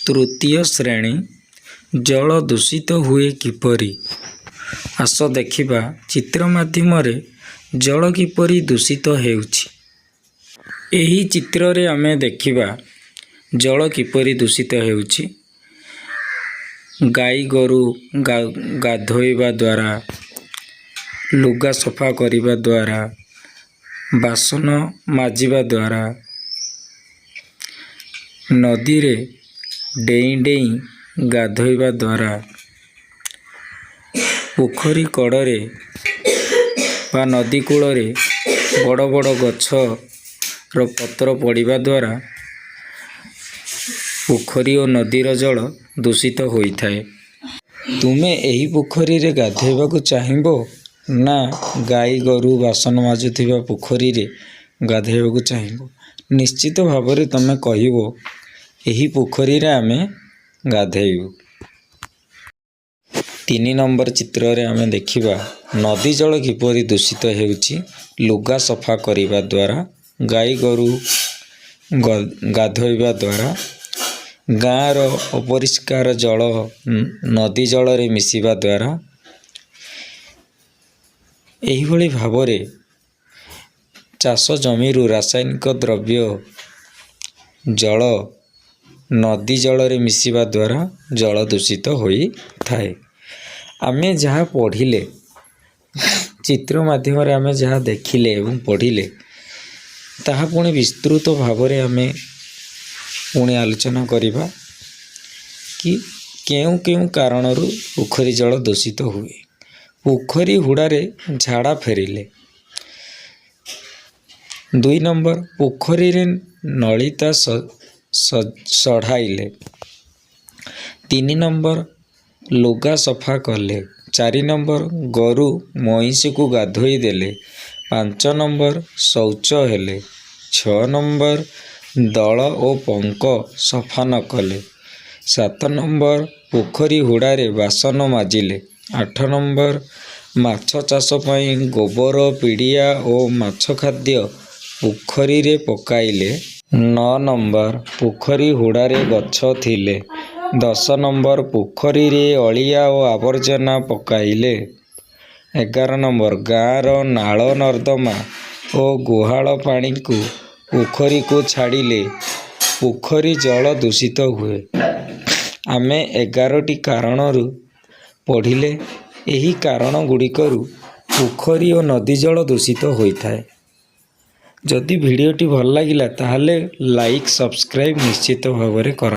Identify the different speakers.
Speaker 1: तृतीय श्रेणी जल दूषित हुए किपरि। आस देखिबा चित्र माध्यम जल किपरि दूषित हेउछि। एही चित्र रे आमे देखिबा जल किपरि दूषित हेउछि। गाई गोरु गाधोइबा द्वारा, लुगा सफा करिबा द्वारा, बासन माजिबा द्वारा, नदी रे डेई डेई गाधोइबा द्वारा, पोखरी कड़े बा नदी कूल बड़ बड़ गछ रो पत्र पड़िबा द्वारा पोखरी और नदीर जल दूषित होइथाए। तुमे एही पोखरी रे गाधोइबाकू चाहिबो ना गाई गोरु बासन माजुथिबा पोखरी रे गाधोइबाकू चाहिबो? निश्चित भाବରେ तमे कहिबो एही पोखरी रे आमे गाधेइबू। 3 नंबर चित्र रे आमे देखिबा नदी जल किपरि दूषित हेउछि। लुगा सफा करिबा द्वारा, गाई गोरु गाधोइबा द्वारा, गाँर अपरिष्कार जल नदी जल रे मिसिबा द्वारा, एही भली भावरे चाष जमीरु रासायनिक द्रव्य जल नदी जल रे मिसिबा द्वारा जल दूषित होई थाए। आमे जहाँ पढ़िले चित्र माध्यम रे आमे जहाँ देखिले एवं पढ़िले ताहा पुणी विस्तृत भावरे आमे पुणी आलोचना करिबा कि केउ केउ कारणरू पोखरी जल दूषित हुए। पोखरी हुड़ारे झाड़ा फेरिले। 2 नंबर पोखरी रे नलिता सढ़ाइले। 3 नंबर लुगा सफा कले। 4 नंबर गोरु महिषी को गाधोई देले। 5 नंबर शौच हेले। 6 नंबर दल और पंक सफा न कले। 7 नंबर पोखरी हुड़ारे बासन माजिले। 8 नंबर माछ चाष पई गोबर पिड़िया और माछ खाद्य पोखरी रे पकाइले। 9 नंबर पोखरी हुड़ारे गछ थिले। 10 नंबर पोखरी रे अलिया और आवर्जना पकाइले। 11 नंबर गाँर नाल नर्दमा और गुहाल पानी को पोखरी को छाड़िले पोखरी जल दूषित हुए। आमे 11टी कारणरू पढ़िले। एही कारण गुड़िकरू पोखरी और नदी जल दूषित होइथाए। जदि वीडियोटी भल लागिला ताहले लाइक सब्सक्राइब निश्चित भावरे कर।